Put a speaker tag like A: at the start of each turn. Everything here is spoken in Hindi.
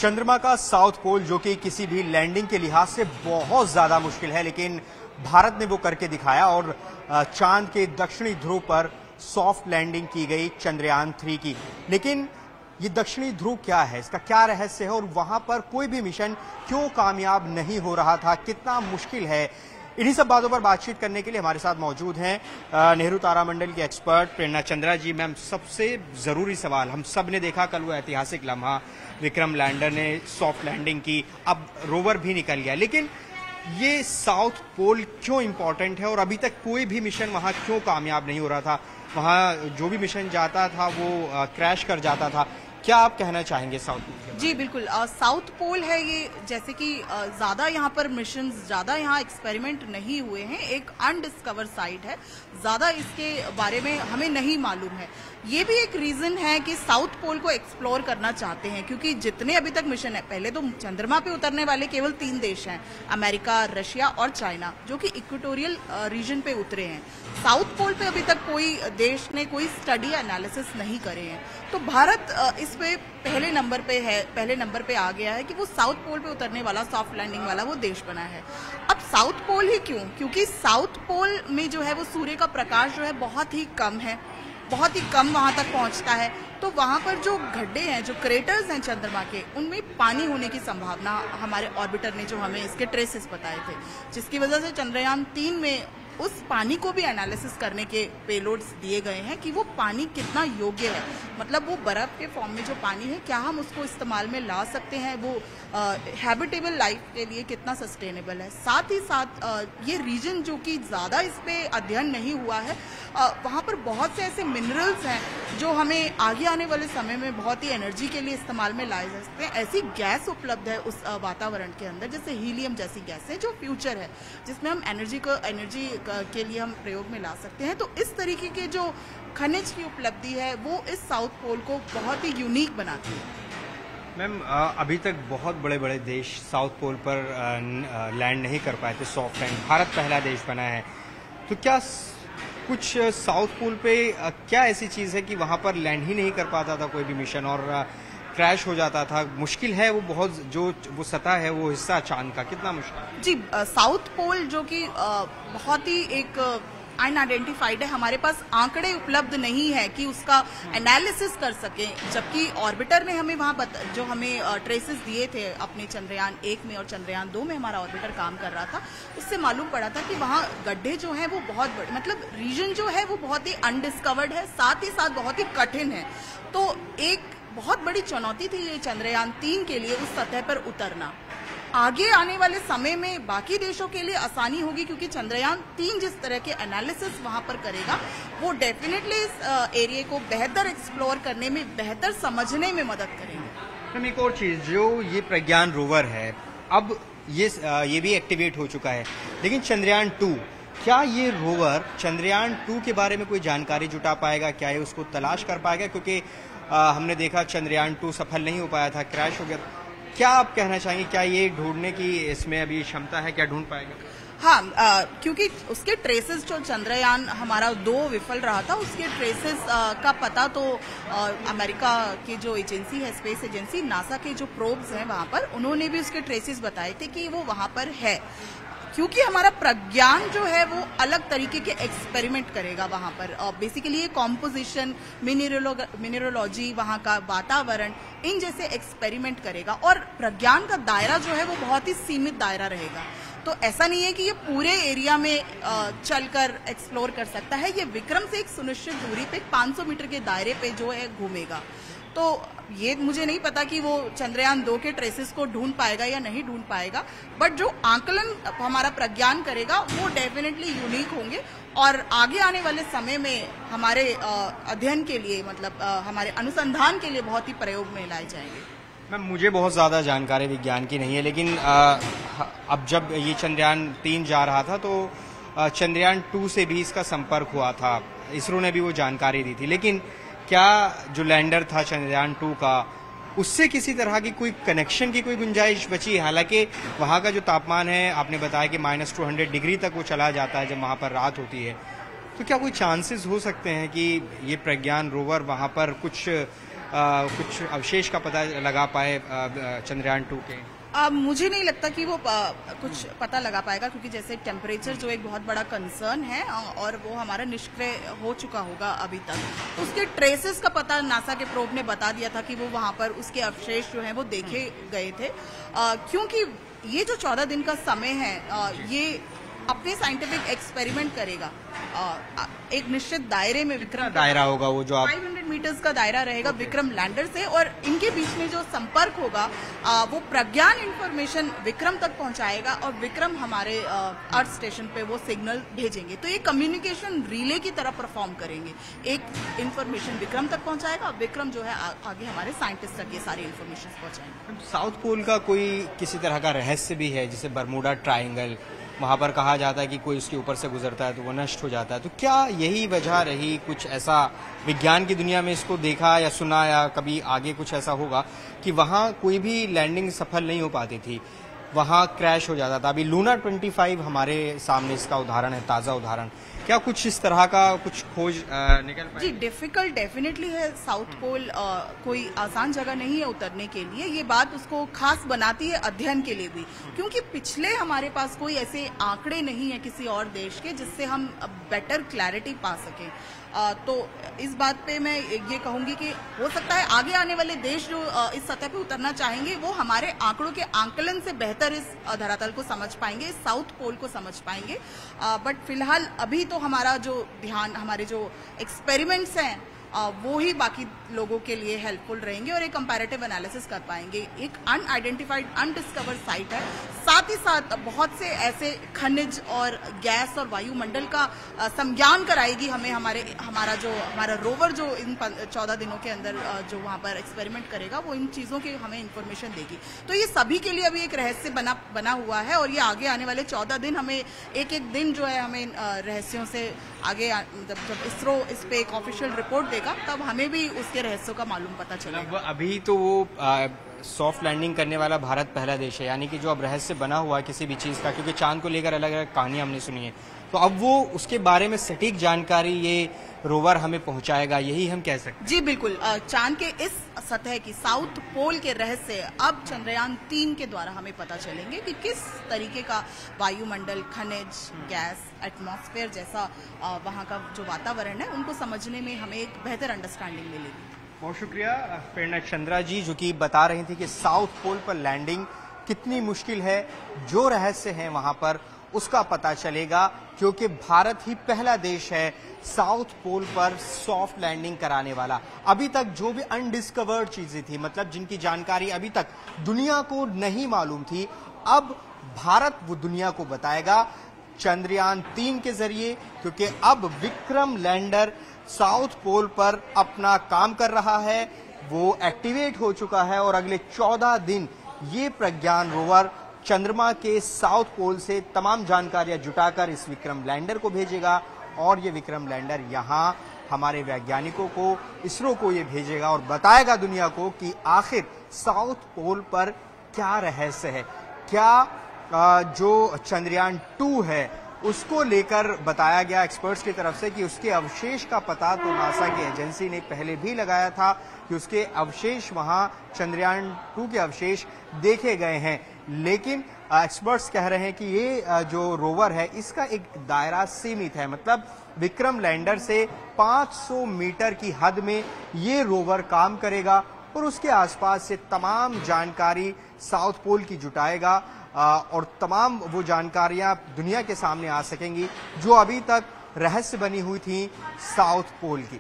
A: चंद्रमा का साउथ पोल जो कि किसी भी लैंडिंग के लिहाज से बहुत ज्यादा मुश्किल है, लेकिन भारत ने वो करके दिखाया और चांद के दक्षिणी ध्रुव पर सॉफ्ट लैंडिंग की गई चंद्रयान 3 की। लेकिन ये दक्षिणी ध्रुव क्या है, इसका क्या रहस्य है और वहां पर कोई भी मिशन क्यों कामयाब नहीं हो रहा था, कितना मुश्किल है, इन्हीं सब बातों पर बातचीत करने के लिए हमारे साथ मौजूद हैं नेहरू तारामंडल की एक्सपर्ट प्रेरणा चंद्रा जी। मैम, सबसे जरूरी सवाल, हम सब ने देखा कल वो ऐतिहासिक लम्हा, विक्रम लैंडर ने सॉफ्ट लैंडिंग की, अब रोवर भी निकल गया, लेकिन ये साउथ पोल क्यों इंपॉर्टेंट है और अभी तक कोई भी मिशन वहां क्यों कामयाब नहीं हो रहा था? वहां जो भी मिशन जाता था वो क्रैश कर जाता था। क्या आप कहना चाहेंगे साउथ पोल?
B: जी बिल्कुल, साउथ पोल है ये, जैसे कि ज्यादा यहाँ पर मिशन, ज्यादा यहाँ एक्सपेरिमेंट नहीं हुए हैं, एक अनडिस्कवर साइट है, ज्यादा इसके बारे में हमें नहीं मालूम है। ये भी एक रीजन है कि साउथ पोल को एक्सप्लोर करना चाहते हैं, क्योंकि जितने अभी तक मिशन है, पहले तो चंद्रमा पे उतरने वाले केवल 3 देश हैं, अमेरिका, रशिया और चाइना, जो कि इक्वेटोरियल रीजन पे उतरे हैं। साउथ पोल पे अभी तक कोई देश ने कोई स्टडी एनालिसिस नहीं करे हैं, तो भारत इस पे पहले नंबर पे आ गया है कि वो साउथ पोल पे उतरने वाला, सॉफ्ट लैंडिंग वाला वो देश बना है। अब साउथ पोल ही क्यों? क्योंकि साउथ पोल में जो है वो सूर्य का प्रकाश जो है बहुत ही कम है, बहुत ही कम वहां तक पहुंचता है, तो वहां पर जो गड्ढे हैं, जो क्रेटर्स हैं चंद्रमा के, उनमें पानी होने की संभावना हमारे ऑर्बिटर ने जो हमें इसके ट्रेसेस बताए थे, जिसकी वजह से चंद्रयान 3 में उस पानी को भी एनालिसिस करने के पेलोड्स दिए गए हैं कि वो पानी कितना योग्य है, मतलब वो बर्फ के फॉर्म में जो पानी है, क्या हम उसको इस्तेमाल में ला सकते हैं, वो हैबिटेबल लाइफ के लिए कितना सस्टेनेबल है। साथ ही साथ ये रीजन जो कि ज्यादा इस पे अध्ययन नहीं हुआ है, वहाँ पर बहुत से ऐसे मिनरल्स हैं जो हमें आगे आने वाले समय में बहुत ही एनर्जी के लिए इस्तेमाल में लाए जा सकते हैं। ऐसी गैस उपलब्ध है उस वातावरण के अंदर, जैसे हीलियम जैसी गैस है जो फ्यूचर है, जिसमें हम एनर्जी के लिए हम प्रयोग में ला सकते हैं। तो इस तरीके के जो खनिज की उपलब्धि है वो इस साउथ पोल को बहुत ही यूनिक बनाती है।
A: मैम, अभी तक बहुत बड़े बड़े देश साउथ पोल पर लैंड नहीं कर पाए थे, सॉफ्ट लैंड, भारत पहला देश बना है, तो क्या कुछ साउथ पोल पे क्या ऐसी चीज है कि वहां पर लैंड ही नहीं कर पाता था कोई भी मिशन और क्रैश हो जाता था? मुश्किल है वो बहुत, जो वो सतह है, वो हिस्सा चांद का कितना मुश्किल?
B: जी, साउथ पोल जो कि बहुत ही एक अनआइडेंटिफाइड है, हमारे पास आंकड़े उपलब्ध नहीं है कि उसका एनालिसिस कर सके, जबकि ऑर्बिटर ने हमें वहां जो हमें ट्रेसेस दिए थे अपने चंद्रयान 1 में और चंद्रयान 2 में हमारा ऑर्बिटर काम कर रहा था, उससे मालूम पड़ा था कि वहां गड्ढे जो हैं वो बहुत बड़े, मतलब रीजन जो है वो बहुत ही अनडिस्कवर्ड है, साथ ही साथ बहुत ही कठिन है। तो एक बहुत बड़ी चुनौती थी ये चंद्रयान 3 के लिए उस सतह पर उतरना। आगे आने वाले समय में बाकी देशों के लिए आसानी होगी, क्योंकि चंद्रयान 3 जिस तरह के एनालिसिस वहां पर करेगा, वो डेफिनेटली इस एरिया को बेहतर एक्सप्लोर करने में, बेहतर समझने में मदद करेंगे।
A: हम एक और चीज, जो ये प्रज्ञान रोवर है, अब ये भी एक्टिवेट हो चुका है, लेकिन चंद्रयान 2, क्या ये रोवर चंद्रयान 2 के बारे में कोई जानकारी जुटा पाएगा? क्या ये उसको तलाश कर पाएगा? क्योंकि हमने देखा चंद्रयान 2 सफल नहीं हो पाया था, क्रैश हो गया। क्या आप कहना चाहेंगे, क्या ये ढूंढने की इसमें अभी क्षमता है, क्या ढूंढ पाएगा?
B: हाँ, क्योंकि उसके ट्रेसेस, जो चंद्रयान हमारा 2 विफल रहा था, उसके ट्रेसेस का पता तो अमेरिका की जो एजेंसी है, स्पेस एजेंसी नासा के जो प्रोब्स हैं वहां पर, उन्होंने भी उसके ट्रेसेस बताए थे कि वो वहां पर है। क्योंकि हमारा प्रज्ञान जो है वो अलग तरीके के एक्सपेरिमेंट करेगा वहां पर, बेसिकली कॉम्पोजिशन, मिनरोलॉजी, वहां का वातावरण, इन जैसे एक्सपेरिमेंट करेगा, और प्रज्ञान का दायरा जो है वो बहुत ही सीमित दायरा रहेगा। तो ऐसा नहीं है कि ये पूरे एरिया में चलकर एक्सप्लोर कर सकता है, ये विक्रम से एक सुनिश्चित दूरी पे 500 मीटर के दायरे पे जो है घूमेगा। तो ये मुझे नहीं पता कि वो चंद्रयान 2 के ट्रेसेस को ढूंढ पाएगा या नहीं ढूंढ पाएगा, बट जो आंकलन हमारा प्रज्ञान करेगा वो डेफिनेटली यूनिक होंगे और आगे आने वाले समय में हमारे अध्ययन के लिए, मतलब हमारे अनुसंधान के लिए बहुत ही प्रयोग में लाए जाएंगे।
A: मैम, मुझे बहुत ज़्यादा जानकारी विज्ञान की नहीं है, लेकिन अब जब ये चंद्रयान 3 जा रहा था तो चंद्रयान 2 से भी इसका संपर्क हुआ था, इसरो ने भी वो जानकारी दी थी, लेकिन क्या जो लैंडर था चंद्रयान 2 का, उससे किसी तरह की कोई कनेक्शन की कोई गुंजाइश बची? हालांकि वहाँ का जो तापमान है, आपने बताया कि -200 डिग्री तक वो चला जाता है जब वहाँ पर रात होती है, तो क्या कोई चांसेस हो सकते हैं कि ये प्रज्ञान रोवर वहाँ पर कुछ कुछ अवशेष का पता लगा पाए चंद्रयान 2 के?
B: मुझे नहीं लगता कि वो कुछ पता लगा पाएगा, क्योंकि जैसे टेम्परेचर जो एक बहुत बड़ा कंसर्न है और वो हमारा निष्क्रिय हो चुका होगा अभी तक। तो उसके ट्रेसेस का पता नासा के प्रोब ने बता दिया था कि वो वहां पर उसके अवशेष जो हैं वो देखे गए थे, क्योंकि ये जो 14 दिन का समय है ये अपने साइंटिफिक एक्सपेरिमेंट करेगा एक निश्चित दायरे में। विक्रम
A: दायरा होगा वो जो
B: 500 मीटर्स का दायरा रहेगा विक्रम लैंडर से, और इनके बीच में जो संपर्क होगा वो प्रज्ञान इंफॉर्मेशन विक्रम तक पहुंचाएगा और विक्रम हमारे अर्थ स्टेशन पे वो सिग्नल भेजेंगे। तो ये कम्युनिकेशन रिले की तरह परफॉर्म करेंगे। एक इंफॉर्मेशन विक्रम तक पहुंचाएगा, विक्रम जो है आगे हमारे साइंटिस्ट तक ये सारी इंफॉर्मेशन पहुंचाएंगे।
A: साउथ पोल का कोई किसी तरह का रहस्य भी है, जैसे बर्मुडा ट्रायंगल, वहां पर कहा जाता है कि कोई उसके ऊपर से गुजरता है तो वो नष्ट हो जाता है। तो क्या यही वजह रही, कुछ ऐसा विज्ञान की दुनिया में इसको देखा या सुना या कभी आगे कुछ ऐसा होगा कि वहां कोई भी लैंडिंग सफल नहीं हो पाती थी, वहां क्रैश हो जाता था? अभी लूना 25 हमारे सामने इसका उदाहरण है, ताजा उदाहरण। क्या कुछ इस तरह का कुछ खोज निकल पाए?
B: जी, डिफिकल्ट डेफिनेटली है। साउथ पोल कोई आसान जगह नहीं है उतरने के लिए। ये बात उसको खास बनाती है अध्ययन के लिए भी, क्योंकि पिछले हमारे पास कोई ऐसे आंकड़े नहीं है किसी और देश के जिससे हम बेटर क्लैरिटी पा सकें। तो इस बात पे मैं ये कहूंगी कि हो सकता है आगे आने वाले देश जो इस सतह पे उतरना चाहेंगे वो हमारे आंकड़ों के आंकलन से बेहतर इस धरातल को समझ पाएंगे, इस साउथ पोल को समझ पाएंगे। बट फिलहाल अभी तो हमारा जो ध्यान, हमारे जो एक्सपेरिमेंट्स हैं वो ही बाकी लोगों के लिए हेल्पफुल रहेंगे और एक कंपैरेटिव एनालिसिस कर पाएंगे। एक अनआइडेंटिफाइड अनडिस्कवर्ड साइट है, साथ ही साथ बहुत से ऐसे खनिज और गैस और वायुमंडल का संज्ञान कराएगी हमें हमारा रोवर जो इन 14 दिनों के अंदर जो वहां पर एक्सपेरिमेंट करेगा वो इन चीजों की हमें इंफॉर्मेशन देगी। तो ये सभी के लिए अभी एक रहस्य बना हुआ है और ये आगे आने वाले 14 दिन हमें एक दिन जो है हमें रहस्यों से आगे जब इसरो इस पे एक ऑफिशियल रिपोर्ट देगा तब हमें भी उसके रहस्यों का मालूम पता चलेगा।
A: अभी तो वो सॉफ्ट लैंडिंग करने वाला भारत पहला देश है, यानी कि जो अब रहस्य बना हुआ है किसी भी चीज का, क्योंकि चांद को लेकर अलग अलग कहानियां हमने सुनी है, तो अब वो उसके बारे में सटीक जानकारी ये रोवर हमें पहुंचाएगा, यही हम कह सकते हैं?
B: जी बिल्कुल। चांद के इस सतह की, साउथ पोल के रहस्य अब चंद्रयान 3 के द्वारा हमें पता चलेंगे कि किस तरीके का वायुमंडल, खनिज, गैस, एटमॉस्फेयर जैसा वहाँ का जो वातावरण है उनको समझने में हमें एक बेहतर अंडरस्टैंडिंग मिलेगी।
A: बहुत शुक्रिया प्रेरणा चंद्रा जी, जो कि बता रही थी कि साउथ पोल पर लैंडिंग कितनी मुश्किल है। जो रहस्य है वहां पर उसका पता चलेगा, क्योंकि भारत ही पहला देश है साउथ पोल पर सॉफ्ट लैंडिंग कराने वाला। अभी तक जो भी अनडिस्कवर्ड चीजें थी, मतलब जिनकी जानकारी अभी तक दुनिया को नहीं मालूम थी, अब भारत वो दुनिया को बताएगा चंद्रयान 3 के जरिए, क्योंकि अब विक्रम लैंडर साउथ पोल पर अपना काम कर रहा है, वो एक्टिवेट हो चुका है और अगले 14 दिन ये प्रज्ञान रोवर चंद्रमा के साउथ पोल से तमाम जानकारियां जुटाकर इस विक्रम लैंडर को भेजेगा और ये विक्रम लैंडर यहां हमारे वैज्ञानिकों को, इसरो को ये भेजेगा और बताएगा दुनिया को कि आखिर साउथ पोल पर क्या रहस्य है। क्या जो चंद्रयान 2 है उसको लेकर बताया गया एक्सपर्ट्स की तरफ से कि उसके अवशेष का पता तो नासा की एजेंसी ने पहले भी लगाया था कि उसके अवशेष वहां चंद्रयान 2 के अवशेष देखे गए हैं, लेकिन एक्सपर्ट्स कह रहे हैं कि ये जो रोवर है इसका एक दायरा सीमित है, मतलब विक्रम लैंडर से 500 मीटर की हद में ये रोवर काम करेगा और उसके आसपास से तमाम जानकारी साउथ पोल की जुटाएगा और तमाम वो जानकारियां दुनिया के सामने आ सकेंगी जो अभी तक रहस्य बनी हुई थी साउथ पोल की।